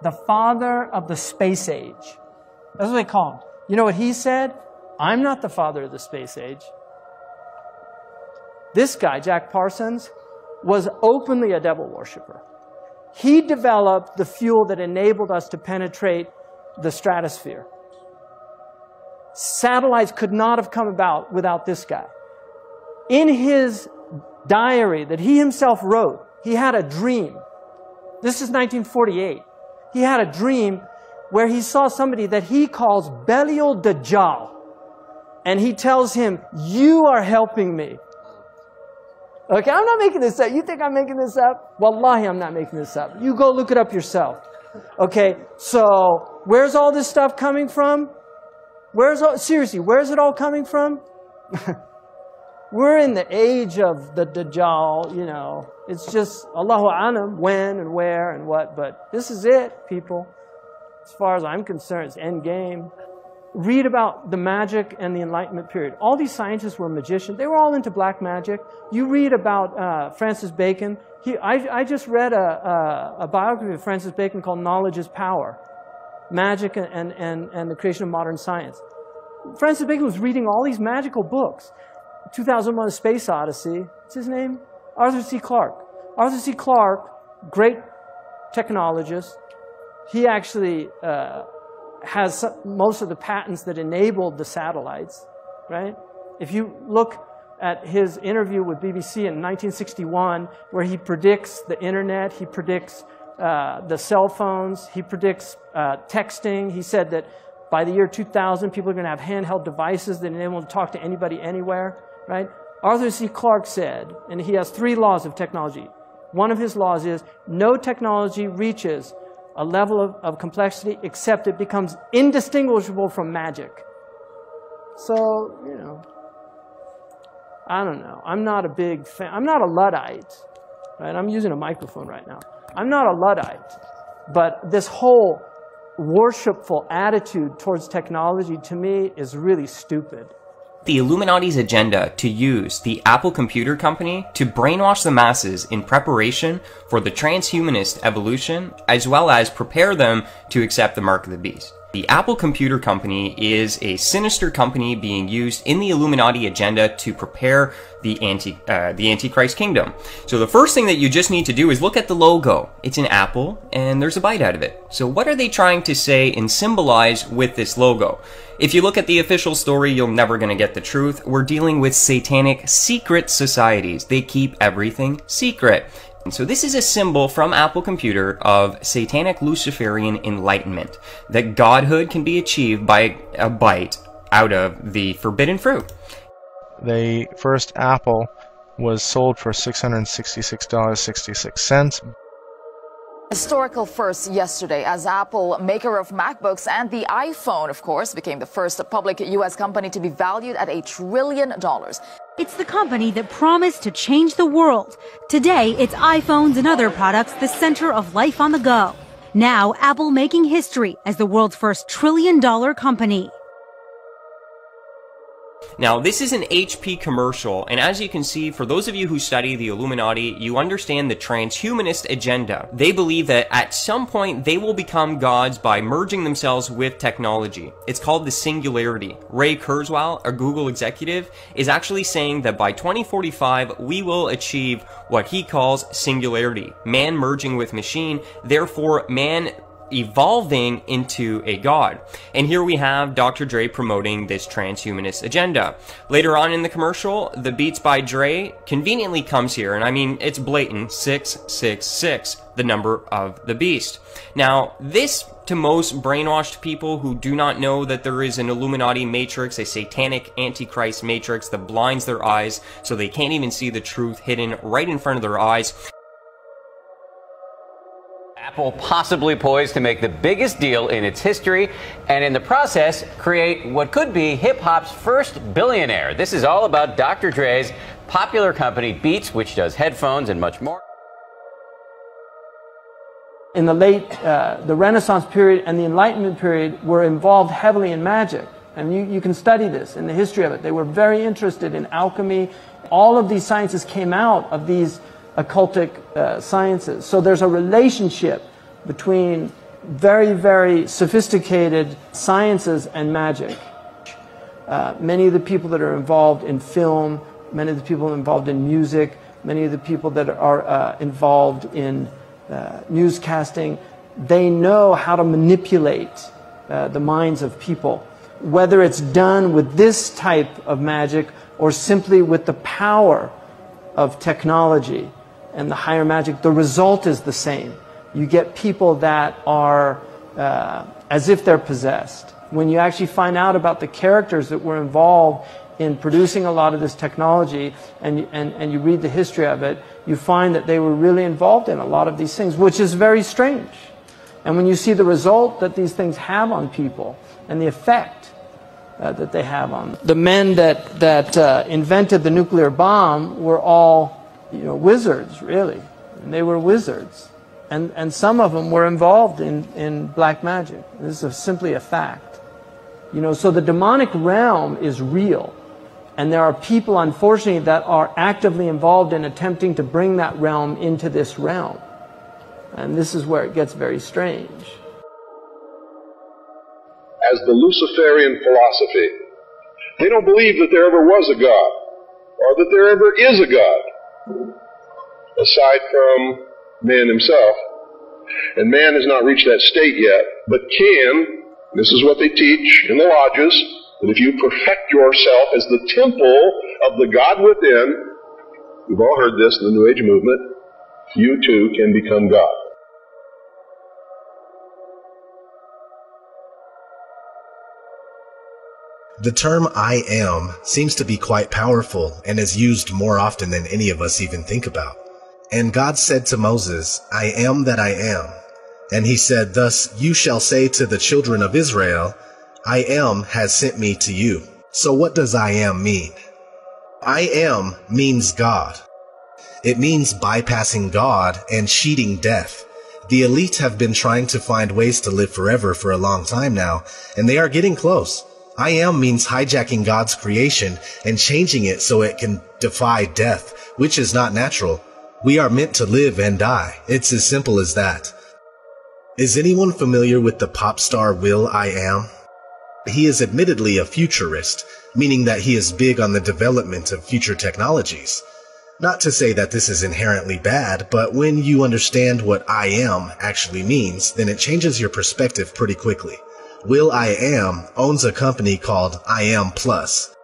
the father of the space age. That's what they call him. You know what he said? I'm not the father of the space age. This guy, Jack Parsons, was openly a devil worshiper. He developed the fuel that enabled us to penetrate the stratosphere. Satellites could not have come about without this guy. In his diary that he himself wrote, he had a dream. This is 1948. He had a dream where he saw somebody that he calls Belial Dajjal. And he tells him, you are helping me. Okay, I'm not making this up. You think I'm making this up? Wallahi, I'm not making this up. You go look it up yourself. Okay, so where's all this stuff coming from? Seriously, where's it all coming from? We're in the age of the Dajjal, you know. It's just Allahu Alam, when and where and what, but this is it, people. As far as I'm concerned, it's end game. Read about the magic and the Enlightenment period. All these scientists were magicians. They were all into black magic. You read about Francis Bacon. I just read a biography of Francis Bacon called Knowledge is Power. Magic and the creation of modern science. Francis Bacon was reading all these magical books. 2001: A Space Odyssey. What's his name? Arthur C. Clarke. Arthur C. Clarke, great technologist. He actually has most of the patents that enabled the satellites, right? If you look at his interview with BBC in 1961, where he predicts the internet, he predicts the cell phones, he predicts texting. He said that by the year 2000, people are going to have handheld devices that enable them to talk to anybody anywhere, right? Arthur C. Clarke said, and he has 3 laws of technology. One of his laws is, no technology reaches a level of complexity except it becomes indistinguishable from magic. So, you know, I don't know. I'm not a big fan. I'm not a Luddite, right? I'm using a microphone right now. I'm not a Luddite, but this whole worshipful attitude towards technology to me is really stupid. The Illuminati's agenda to use the Apple Computer Company to brainwash the masses in preparation for the transhumanist evolution, as well as prepare them to accept the mark of the beast. The Apple Computer Company is a sinister company being used in the Illuminati agenda to prepare the Antichrist kingdom. So the first thing that you just need to do is look at the logo. It's an apple, and there's a bite out of it. So what are they trying to say and symbolize with this logo? If you look at the official story, you're never going to get the truth. We're dealing with satanic secret societies. They keep everything secret. And so this is a symbol from Apple Computer of satanic Luciferian enlightenment, that godhood can be achieved by a bite out of the forbidden fruit. The first Apple was sold for $666.66. Historical first yesterday, as Apple, maker of MacBooks and the iPhone, of course, became the first public U.S. company to be valued at $1 trillion. It's the company that promised to change the world. Today, it's iPhones and other products the center of life on the go. Now, Apple making history as the world's first $1 trillion company. Now, this is an HP commercial, and as you can see, for those of you who study the Illuminati, you understand the transhumanist agenda. They believe that at some point they will become gods by merging themselves with technology. It's called the singularity. Ray Kurzweil, a Google executive, is actually saying that by 2045 we will achieve what he calls singularity. Man merging with machine, therefore man evolving into a god. And here we have Dr. Dre promoting this transhumanist agenda. Later on in the commercial, the Beats by Dre conveniently comes here, and I mean, it's blatant, 666, the number of the beast. Now, this, to most brainwashed people who do not know that there is an Illuminati matrix, a satanic antichrist matrix that blinds their eyes so they can't even see the truth hidden right in front of their eyes. Apple possibly poised to make the biggest deal in its history, and in the process, create what could be hip-hop's first billionaire. This is all about Dr. Dre's popular company Beats, which does headphones and much more. In the late, the Renaissance period and the Enlightenment period were involved heavily in magic. And you can study this in the history of it. They were very interested in alchemy. All of these sciences came out of these occultic sciences. So there's a relationship between very, very sophisticated sciences and magic. Many of the people that are involved in film, many of the people involved in music, many of the people that are involved in newscasting, they know how to manipulate the minds of people. Whether it's done with this type of magic or simply with the power of technology and the higher magic, the result is the same. You get people that are as if they're possessed. When you actually find out about the characters that were involved in producing a lot of this technology and you read the history of it, you find that they were really involved in a lot of these things, which is very strange. And when you see the result that these things have on people and the effect that they have on them. The men that invented the nuclear bomb were all, wizards, really. And they were wizards. And some of them were involved in black magic. This is simply a fact. So the demonic realm is real. And there are people, unfortunately, that are actively involved in attempting to bring that realm into this realm. And this is where it gets very strange. As the Luciferian philosophy, they don't believe that there ever was a God, or that there ever is a God, aside from man himself. And man has not reached that state yet, but can, this is what they teach in the lodges, that if you perfect yourself as the temple of the God within, we've all heard this in the New Age movement, you too can become God. The term I am seems to be quite powerful and is used more often than any of us even think about. And God said to Moses, I am that I am. And he said, thus you shall say to the children of Israel, I am has sent me to you. So what does I am mean? I am means God. It means bypassing God and cheating death. The elite have been trying to find ways to live forever for a long time now, and they are getting close. I am means hijacking God's creation and changing it so it can defy death, which is not natural. We are meant to live and die. It's as simple as that. Is anyone familiar with the pop star will.i.am? He is admittedly a futurist, meaning that he is big on the development of future technologies. Not to say that this is inherently bad, but when you understand what I am actually means, then it changes your perspective pretty quickly. will.i.am owns a company called I Am Plus.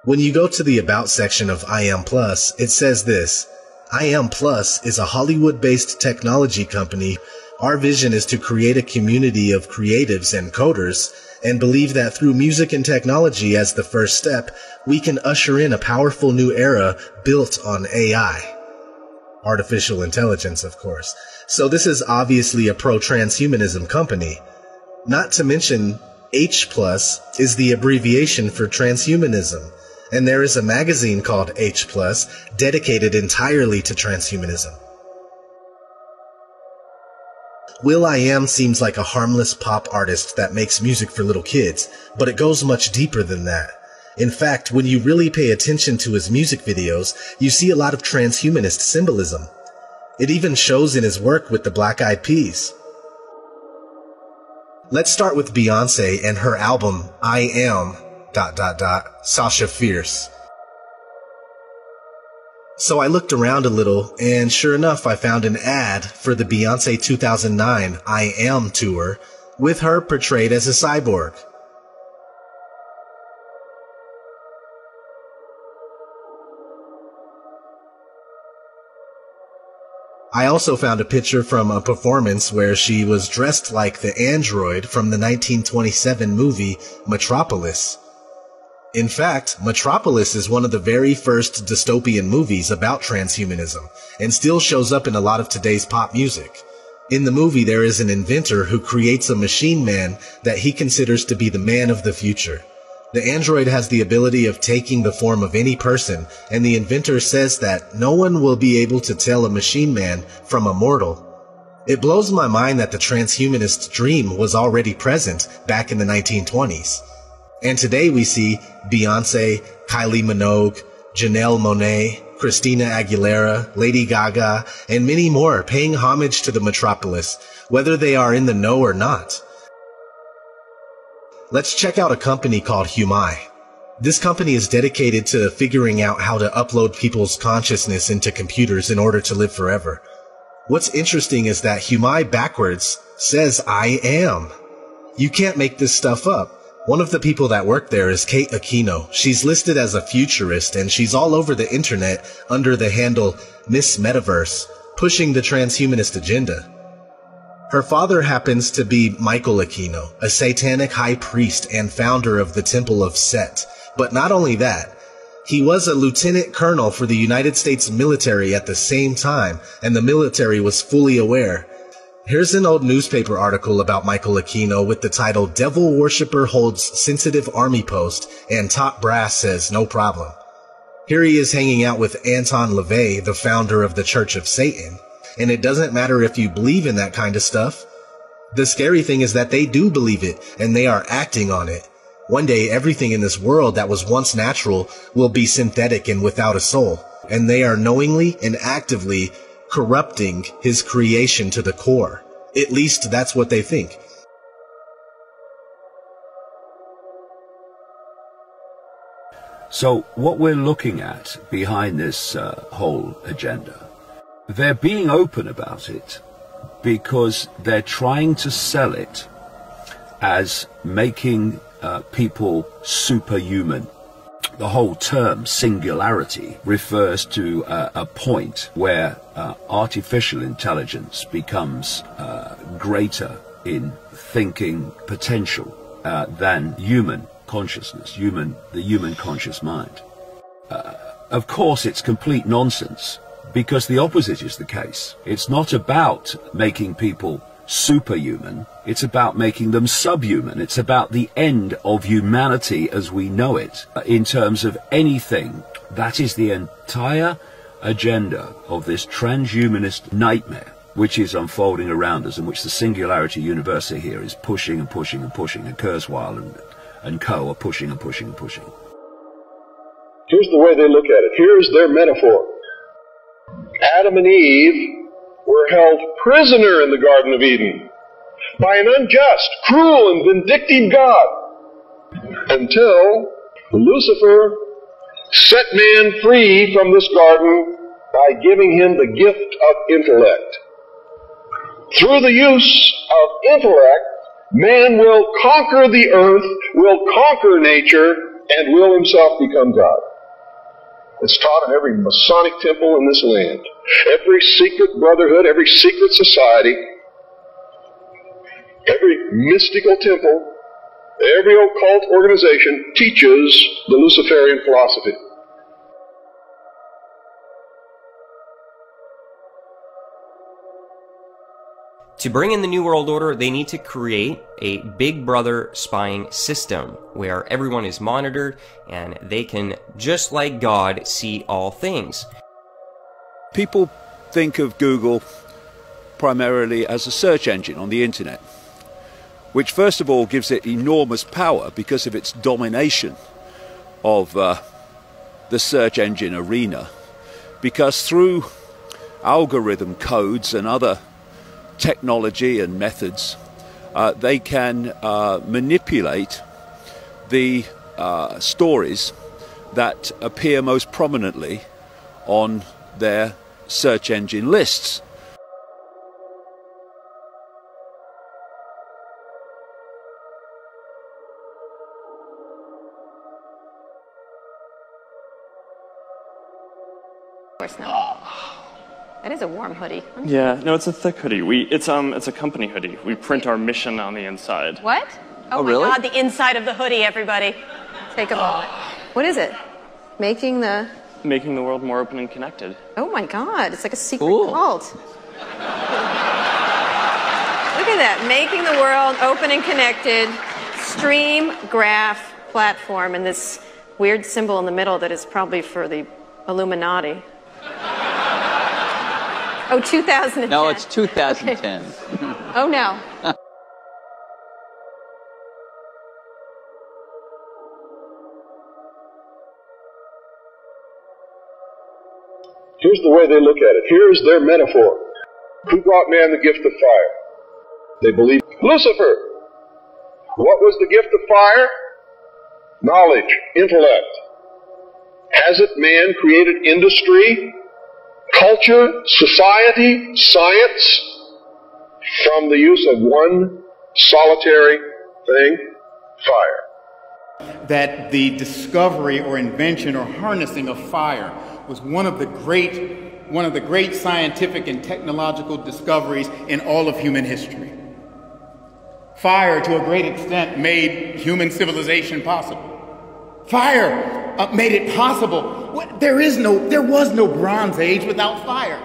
When you go to the About section of I Am Plus, it says this: I Am Plus is a Hollywood-based technology company. Our vision is to create a community of creatives and coders, and believe that through music and technology as the first step, we can usher in a powerful new era built on AI. Artificial intelligence, of course. So this is obviously a pro-transhumanism company. Not to mention, H+ is the abbreviation for transhumanism, and there is a magazine called H+, dedicated entirely to transhumanism. will.i.am seems like a harmless pop artist that makes music for little kids, but it goes much deeper than that. In fact, when you really pay attention to his music videos, you see a lot of transhumanist symbolism. It even shows in his work with the Black Eyed Peas. Let's start with Beyonce and her album, I Am... Sasha Fierce. So I looked around a little, and sure enough, I found an ad for the Beyonce 2009 I Am tour, with her portrayed as a cyborg. I also found a picture from a performance where she was dressed like the android from the 1927 movie Metropolis. In fact, Metropolis is one of the very first dystopian movies about transhumanism, and still shows up in a lot of today's pop music. In the movie, there is an inventor who creates a machine man that he considers to be the man of the future. The android has the ability of taking the form of any person, and the inventor says that no one will be able to tell a machine man from a mortal. It blows my mind that the transhumanist dream was already present back in the 1920s. And today we see Beyonce, Kylie Minogue, Janelle Monáe, Christina Aguilera, Lady Gaga, and many more paying homage to the metropolis, whether they are in the know or not. Let's check out a company called Humai. This company is dedicated to figuring out how to upload people's consciousness into computers in order to live forever. What's interesting is that Humai backwards says I am. You can't make this stuff up. One of the people that work there is Kate Aquino. She's listed as a futurist and she's all over the internet under the handle Miss Metaverse, pushing the transhumanist agenda. Her father happens to be Michael Aquino, a satanic high priest and founder of the Temple of Set. But not only that, he was a lieutenant colonel for the United States military at the same time, and the military was fully aware. Here's an old newspaper article about Michael Aquino with the title "Devil Worshipper Holds Sensitive Army Post and Top Brass Says No Problem." Here he is hanging out with Anton LaVey, the founder of the Church of Satan. And it doesn't matter if you believe in that kind of stuff. The scary thing is that they do believe it, and they are acting on it. One day, everything in this world that was once natural will be synthetic and without a soul. And they are knowingly and actively corrupting his creation to the core. At least that's what they think. So what we're looking at behind this whole agenda, they're being open about it because they're trying to sell it as making people superhuman. The whole term singularity refers to a point where artificial intelligence becomes greater in thinking potential than human consciousness, the human conscious mind. Of course, it's complete nonsense, because the opposite is the case. It's not about making people superhuman, it's about making them subhuman. It's about the end of humanity as we know it. In terms of anything, that is the entire agenda of this transhumanist nightmare which is unfolding around us, and which the Singularity University here is pushing and pushing and pushing, and Kurzweil and co are pushing and pushing and pushing. Here's the way they look at it. Here's their metaphor. Adam and Eve were held prisoner in the Garden of Eden by an unjust, cruel, and vindictive God until Lucifer set man free from this garden by giving him the gift of intellect. Through the use of intellect, man will conquer the earth, will conquer nature, and will himself become God. It's taught in every Masonic temple in this land, every secret brotherhood, every secret society, every mystical temple, every occult organization teaches the Luciferian philosophy. To bring in the New World Order, they need to create a Big Brother spying system where everyone is monitored and they can, just like God, see all things. People think of Google primarily as a search engine on the internet, which first of all gives it enormous power because of its domination of the search engine arena, because through algorithm codes and other technology and methods, they can manipulate the stories that appear most prominently on their search engine lists. Of course not. That is a warm hoodie. Yeah, no, it's a thick hoodie. It's a company hoodie. We print our mission on the inside. What? Oh my really? God, the inside of the hoodie, everybody. Take a moment. What is it? Making the world more open and connected. Oh my God, it's like a secret cult. Look at that, making the world open and connected, stream, graph, platform, and this weird symbol in the middle that is probably for the Illuminati. Oh, 2010. No, it's 2010. Okay. Oh, no. Here's the way they look at it. Here's their metaphor. Who brought man the gift of fire? They believe Lucifer. What was the gift of fire? Knowledge, intellect. Hasn't man created industry, culture, society, science from the use of one solitary thing? Fire. That the discovery or invention or harnessing of fire was one of the great scientific and technological discoveries in all of human history. Fire, to a great extent, made human civilization possible. Fire made it possible. There was no Bronze Age without fire.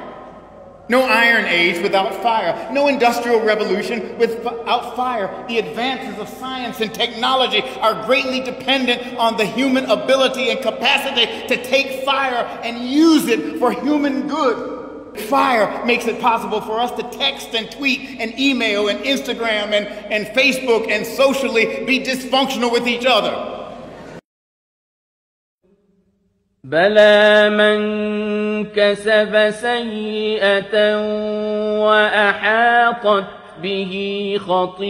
No Iron Age without fire. No Industrial Revolution without fire. The advances of science and technology are greatly dependent on the human ability and capacity to take fire and use it for human good. Fire makes it possible for us to text and tweet and email and Instagram and Facebook and socially be dysfunctional with each other. بلى من كسب سيئة وأحاطت به خطيئته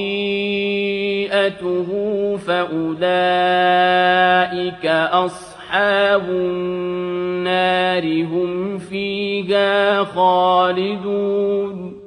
فأولئك أصحاب النار هم فيها خالدون